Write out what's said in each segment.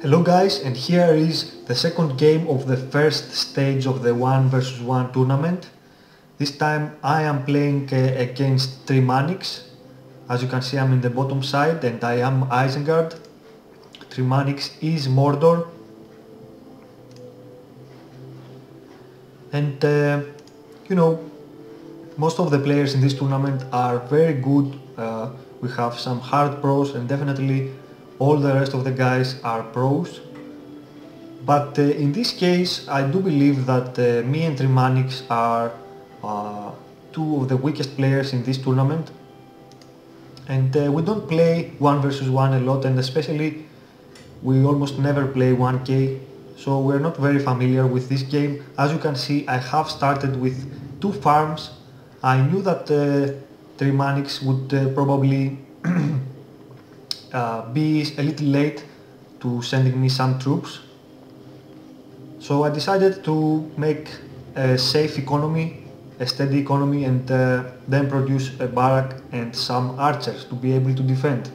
Hello guys, and here is the second game of the first stage of the 1 versus 1 tournament. This time I am playing against Trimanix. As you can see, I'm in the bottom side and I am Isengard. Trimanix is Mordor. And most of the players in this tournament are very good. We have some hard pros and definitely all the rest of the guys are pros. But in this case I do believe that me and Trimanix are two of the weakest players in this tournament. And we don't play 1 versus 1 a lot, and especially we almost never play 1k. So we're not very familiar with this game. As you can see, I have started with 2 farms. I knew that Trimanix would probably be a little late to sending me some troops. So I decided to make a safe economy, a steady economy, and then produce a barrack and some archers to be able to defend.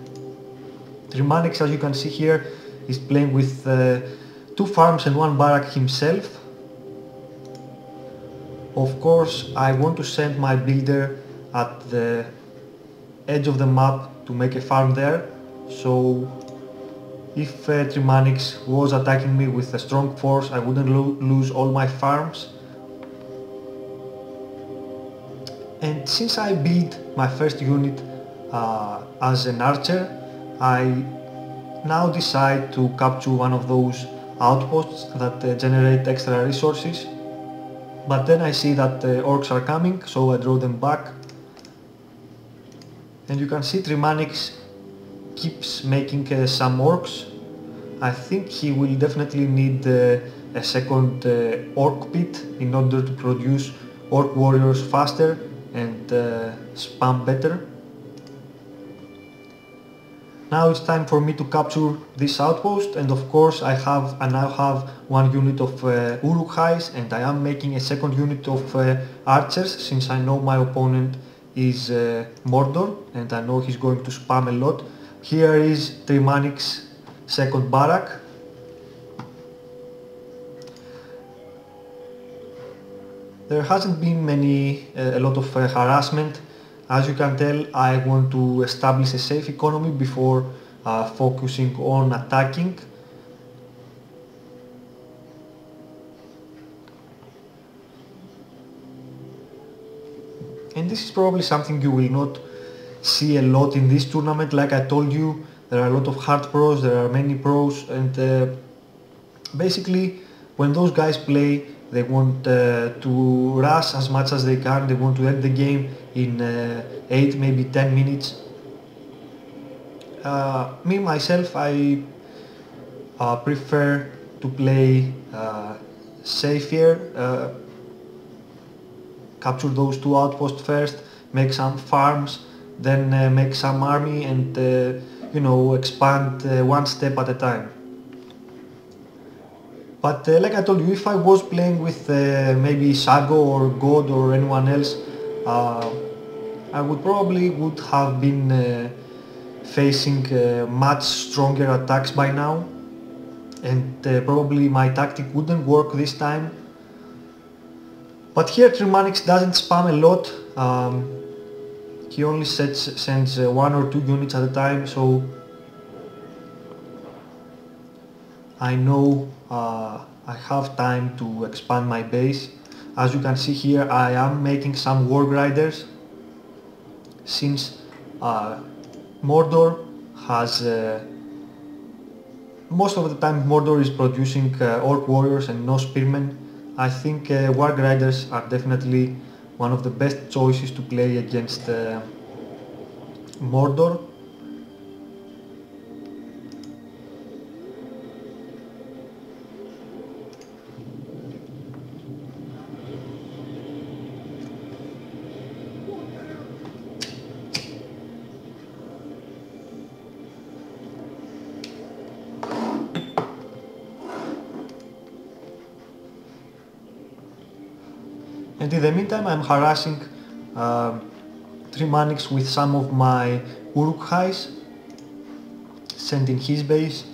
Trimanix, as you can see here, is playing with 2 farms and 1 barrack himself. Of course, I want to send my builder at the edge of the map to make a farm there. So if Trimanix was attacking me with a strong force, I wouldn't lose all my farms. And since I built my first unit as an archer, I now decide to capture one of those outposts that generate extra resources. But then I see that orcs are coming, so I draw them back. And you can see Trimanix keeps making some orcs. I think he will definitely need a second orc pit in order to produce orc warriors faster and spam better. Now it's time for me to capture this outpost, and of course I now have 1 unit of Urukhais, and I am making a second unit of archers, since I know my opponent is Mordor and I know he's going to spam a lot. Here is Trimanix's second barrack. There hasn't been a lot of harassment. As you can tell, I want to establish a safe economy before focusing on attacking. And this is probably something you will not see a lot in this tournament. Like I told you, there are a lot of hard pros, there are many pros, and basically when those guys play, they want to rush as much as they can. They want to end the game in 8, maybe 10 minutes. Me myself, I prefer to play safer, capture those 2 outposts first, make some farms, then make some army, and expand 1 step at a time. But like I told you, if I was playing with maybe Sago or God or anyone else, I would have been facing much stronger attacks by now, and probably my tactic wouldn't work this time. But here Trimanix doesn't spam a lot. He only sends 1 or 2 units at a time, so I know I have time to expand my base. As you can see here, I am making some war grinders, since Mordor has most of the time Mordor is producing orc warriors and no spearmen. I think war grinders are definitely one of the best choices to play against Mordor. And in the meantime, I'm harassing Trimanix with some of my Urukhais, sending his base.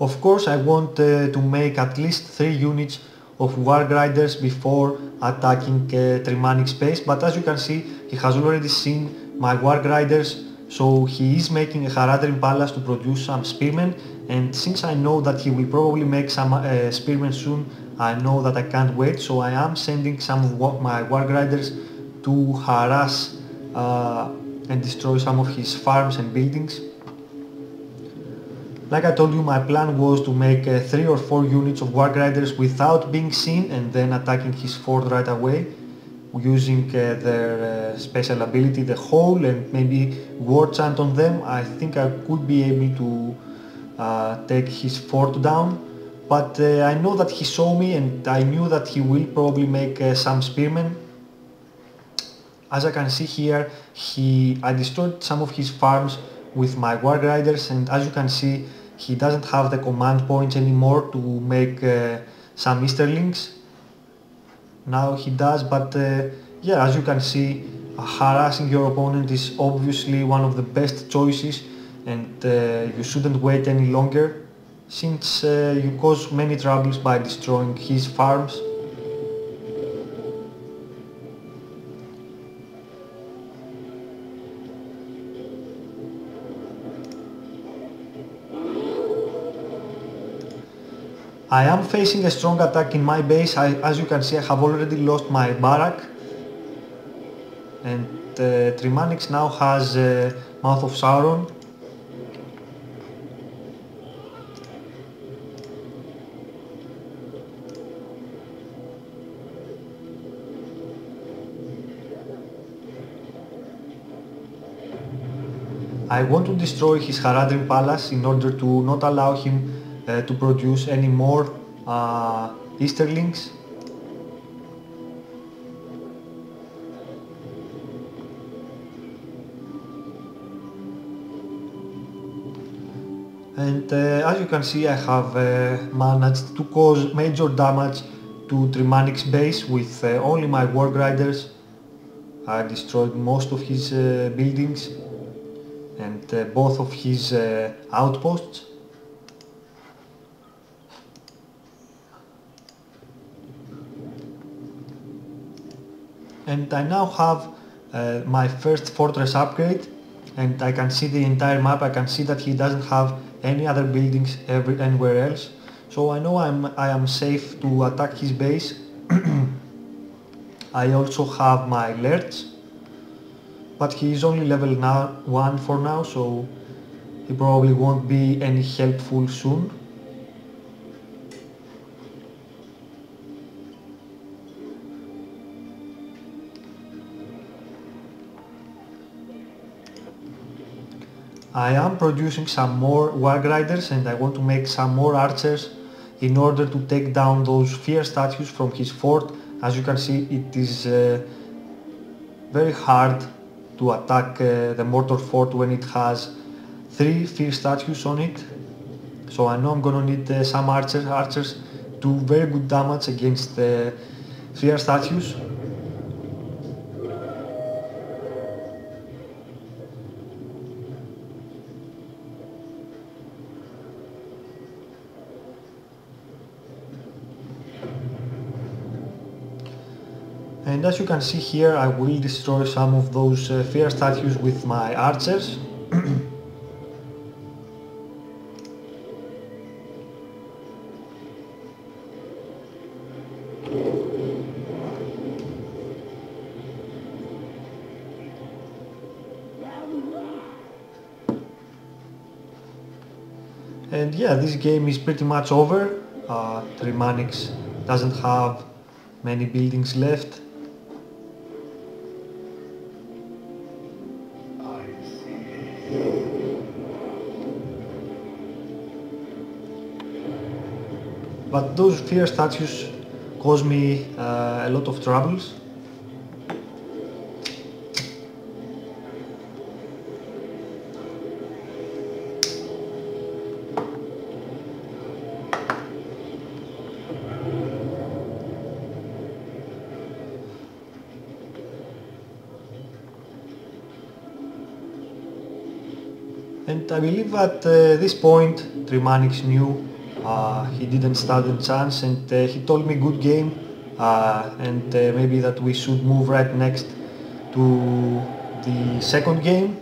Of course I want to make at least 3 units of War Grinders before attacking Trimanix base, but as you can see he has already seen my War Grinders, so he is making a Haradrim Palace to produce some spearmen, and since I know that he will probably make some spearmen soon, I know that I can't wait, so I am sending some of my War Grinders to harass and destroy some of his farms and buildings. Like I told you, my plan was to make 3 or 4 units of War Grinders without being seen and then attacking his fort right away, using their special ability, the hole, and maybe war chant on them. I think I could be able to take his fort down, but I know that he saw me and I knew that he will probably make some spearmen. As I can see here, I destroyed some of his farms with my War Grinders, and as you can see he doesn't have the command points anymore to make some Easterlings. Now he does, but yeah, as you can see, harassing your opponent is obviously one of the best choices, and you shouldn't wait any longer, since you cause many troubles by destroying his farms. I am facing a strong attack in my base. As you can see, I have already lost my barrack, and Trimanix now has Mouth of Sauron. I want to destroy his Haradrim Palace in order to not allow him to produce any more Easterlings. And as you can see, I have managed to cause major damage to Trimanix base with only my War Grinders. I destroyed most of his buildings and both of his outposts. And I now have my first fortress upgrade, and I can see the entire map. I can see that he doesn't have any other buildings anywhere else, so I know I am safe to attack his base. I also have my Lerch, but he is only level 1 for now, so he probably won't be any helpful soon. I am producing some more War Grinders, and I want to make some more archers in order to take down those fear statues from his fort. As you can see, it is very hard to attack the Mordor fort when it has 3 fear statues on it. So I know I'm gonna need some archers do very good damage against the fear statues. And as you can see here, I will destroy some of those fear statues with my archers. And yeah, this game is pretty much over. Trimanix doesn't have many buildings left. But those fear statues cause me a lot of troubles. And I believe at this point Trimanix knew He didn't stand a chance, and he told me good game, and maybe that we should move right next to the second game.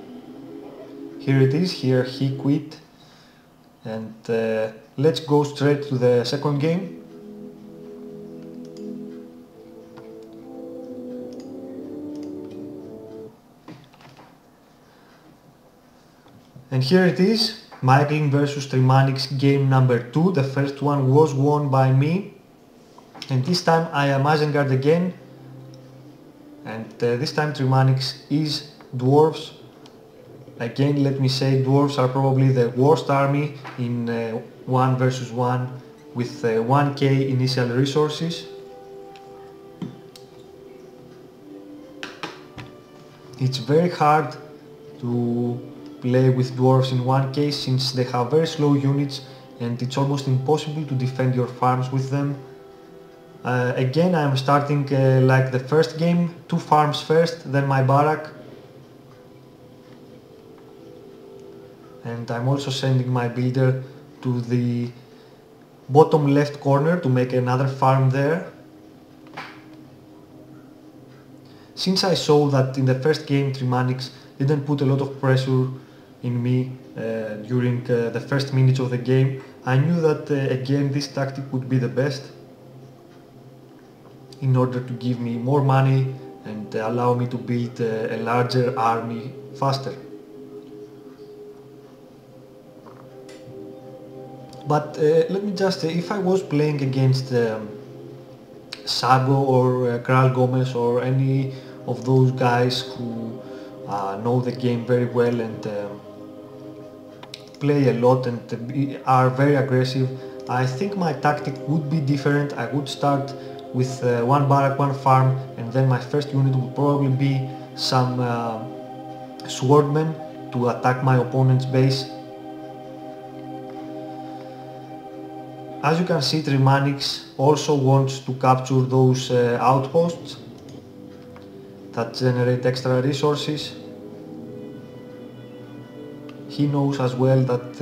Here it is, here he quit, and let's go straight to the second game. And here it is, Maeglin versus Trimanix game number 2. The first one was won by me, and this time I am Isengard again, and this time Trimanix is Dwarves. Again, let me say, Dwarves are probably the worst army in 1 versus 1 with 1k initial resources. It's very hard to play with Dwarves in 1k since they have very slow units and it's almost impossible to defend your farms with them. Again, I am starting like the first game, 2 farms first, then my barrack. And I'm also sending my builder to the bottom left corner to make another farm there. Since I saw that in the first game Trimanix didn't put a lot of pressure in me during the first minutes of the game, I knew that again this tactic would be the best in order to give me more money and allow me to build a larger army faster. But let me just say, if I was playing against Sago or Kral Gomez or any of those guys who know the game very well and play a lot and are very aggressive, I think my tactic would be different. I would start with 1 barrack, 1 farm, and then my first unit would probably be some swordmen to attack my opponent's base. As you can see, Trimanix also wants to capture those outposts that generate extra resources. He knows as well that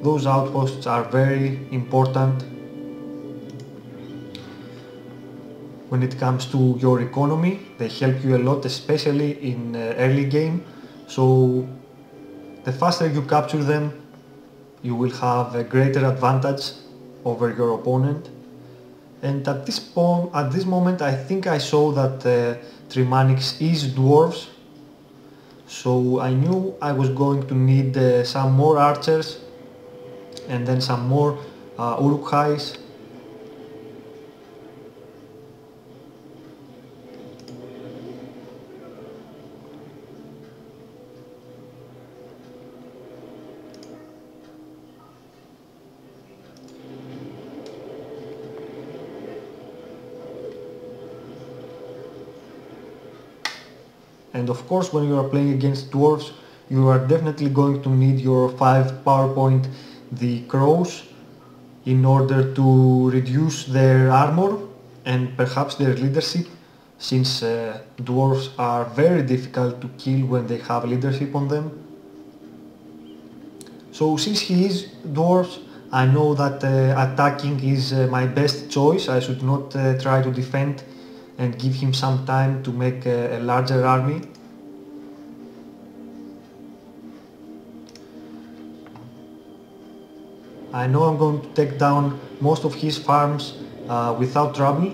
those outposts are very important when it comes to your economy. They help you a lot, especially in early game. So the faster you capture them, you will have a greater advantage over your opponent. And at this moment I think I saw that Trimanix is Dwarves, so I knew I was going to need some more archers and then some more Urukhais. And of course, when you are playing against Dwarves, you are definitely going to need your 5 PowerPoint, the crows, in order to reduce their armor and perhaps their leadership, since Dwarves are very difficult to kill when they have leadership on them. So since he is Dwarves, I know that attacking is my best choice. I should not try to defend and give him some time to make a larger army. I know I'm going to take down most of his farms without trouble.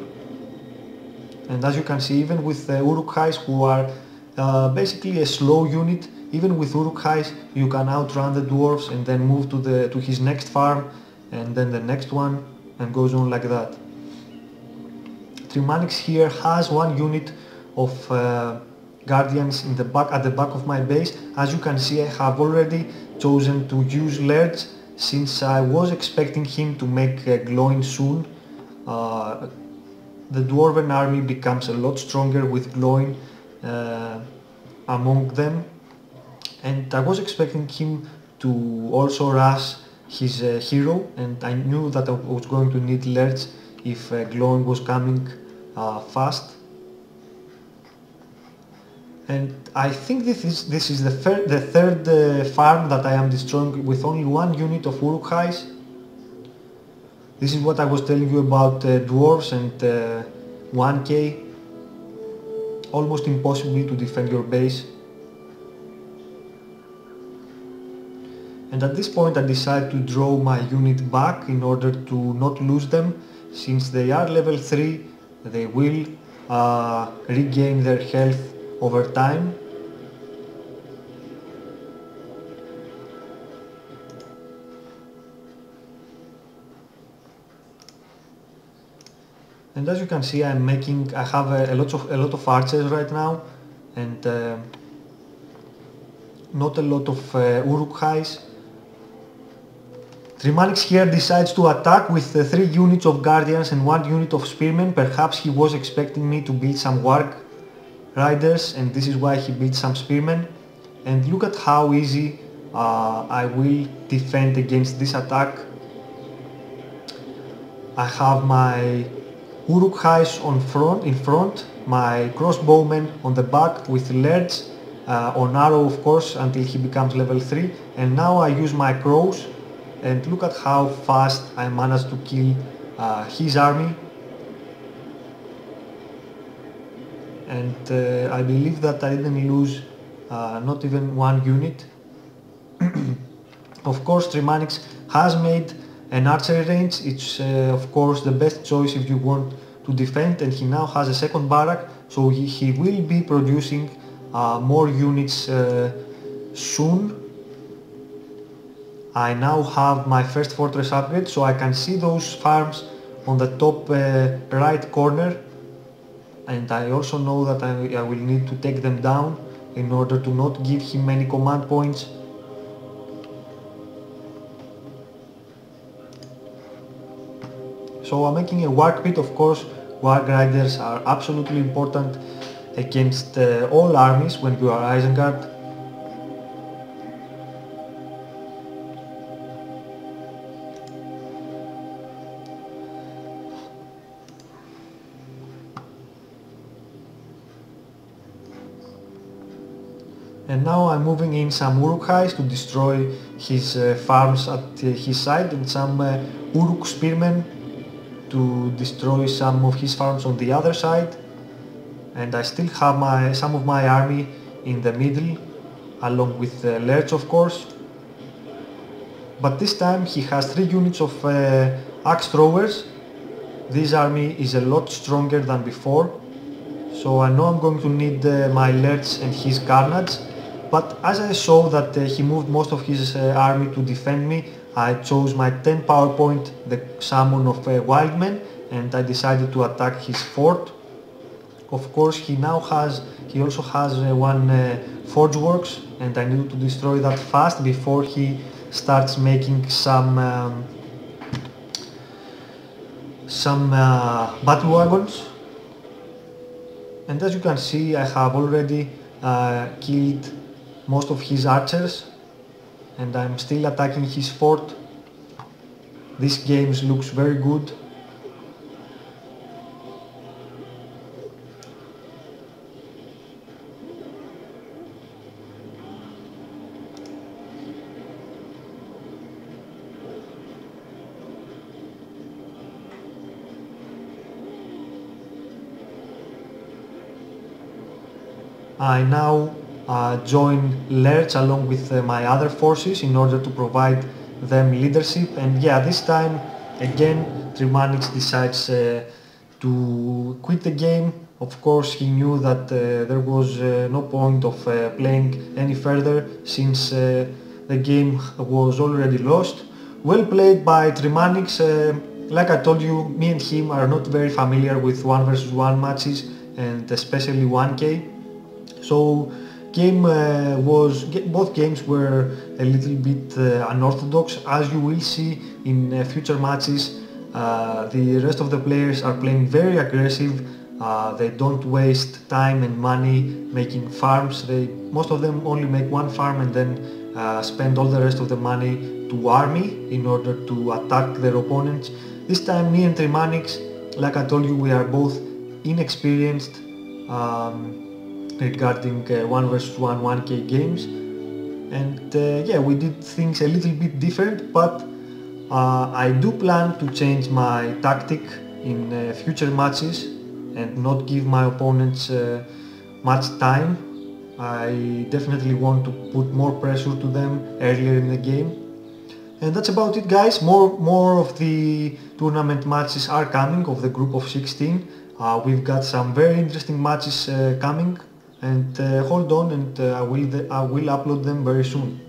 And as you can see, even with Urukhais, who are basically a slow unit, even with Urukhais you can outrun the Dwarves and then move to his next farm and then the next one, and goes on like that. Trimanix here has 1 unit of guardians in the back, at the back of my base. As you can see, I have already chosen to use Lerds since I was expecting him to make glowing soon. The Dwarven army becomes a lot stronger with glowing among them, and I was expecting him to also rush his hero, and I knew that I was going to need Lerds if glowing was coming fast. And I think this is the third farm that I am destroying with only 1 unit of Urukhais. This is what I was telling you about Dwarves and 1k. Almost impossible to defend your base. And at this point I decide to draw my unit back in order to not lose them. Since they are level 3, they will regain their health over time. And as you can see, I have a lot of archers right now, and not a lot of Urukhais. Trimanix here decides to attack with 3 units of guardians and 1 unit of spearmen. Perhaps he was expecting me to build some warg riders, and this is why he built some spearmen. And look at how easy I will defend against this attack. I have my Urukhais in front, my crossbowmen on the back with Lerds on arrow of course until he becomes level 3, and now I use my crows, and look at how fast I managed to kill his army. And I believe that I didn't lose not even 1 unit. Of course Trimanix has made an archery range. It's of course the best choice if you want to defend, and he now has a second barrack, so he will be producing more units soon. I now have my first fortress upgrade, so I can see those farms on the top right corner, and I also know that I will need to take them down in order to not give him many command points. So I'm making a warg pit. Of course, warg riders are absolutely important against all armies when you are Isengard. And now I'm moving in some Urukhais to destroy his farms at his side, and some Uruk spearmen to destroy some of his farms on the other side. And I still have some of my army in the middle, along with Lerch of course. But this time he has 3 units of axe throwers. This army is a lot stronger than before, so I know I'm going to need my Lerch and his Carnage. But as I saw that he moved most of his army to defend me, I chose my 10 power point, the summon of Wildmen, and I decided to attack his fort. Of course he also has 1 forge works, and I need to destroy that fast before he starts making some battle wagons. And as you can see, I have already killed most of his archers, and I'm still attacking his fort. This game looks very good. I now join Lerch along with my other forces in order to provide them leadership, and yeah, this time again Trimanix decides to quit the game. Of course he knew that there was no point of playing any further, since the game was already lost. Well played by Trimanix. Like I told you, me and him are not very familiar with 1 versus 1 matches, and especially 1k. So both games were a little bit unorthodox. As you will see in future matches, the rest of the players are playing very aggressive. They don't waste time and money making farms. Most of them only make 1 farm and then spend all the rest of the money to army in order to attack their opponents. This time me and Trimanix, like I told you, we are both inexperienced regarding 1 versus 1 1k games, and yeah, we did things a little bit different, but I do plan to change my tactic in future matches and not give my opponents much time. I definitely want to put more pressure to them earlier in the game. And that's about it, guys. More of the tournament matches are coming, of the group of 16. We've got some very interesting matches coming, and hold on, and I will upload them very soon.